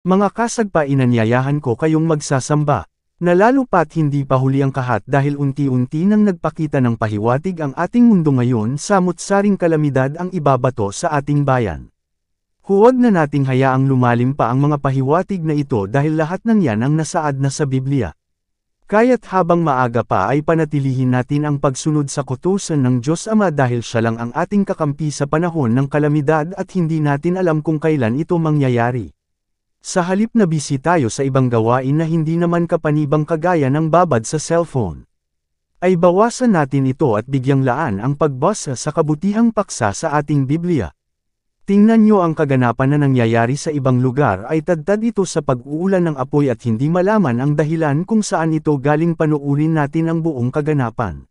Mga kasagpa, inanyayahan ko kayong magsasamba, na lalo pa't hindi pa huli ang kahat dahil unti-unti nang nagpakita ng pahiwatig ang ating mundo ngayon, samut-saring kalamidad ang ibabato sa ating bayan. Huwag na nating hayaang lumalim pa ang mga pahiwatig na ito dahil lahat ng yan ang nasaad na sa Biblia. Kaya't habang maaga pa ay panatilihin natin ang pagsunod sa kautusan ng Diyos Ama dahil Siya lang ang ating kakampi sa panahon ng kalamidad at hindi natin alam kung kailan ito mangyayari. Sa halip na busy tayo sa ibang gawain na hindi naman kapanibang kagaya ng babad sa cellphone, ay bawasan natin ito at bigyang laan ang pagbasa sa kabutihang paksa sa ating Biblia. Tingnan nyo ang kaganapan na nangyayari sa ibang lugar ay tadtad ito sa pag-uulan ng apoy at hindi malaman ang dahilan kung saan ito galing. Panuurin natin ang buong kaganapan.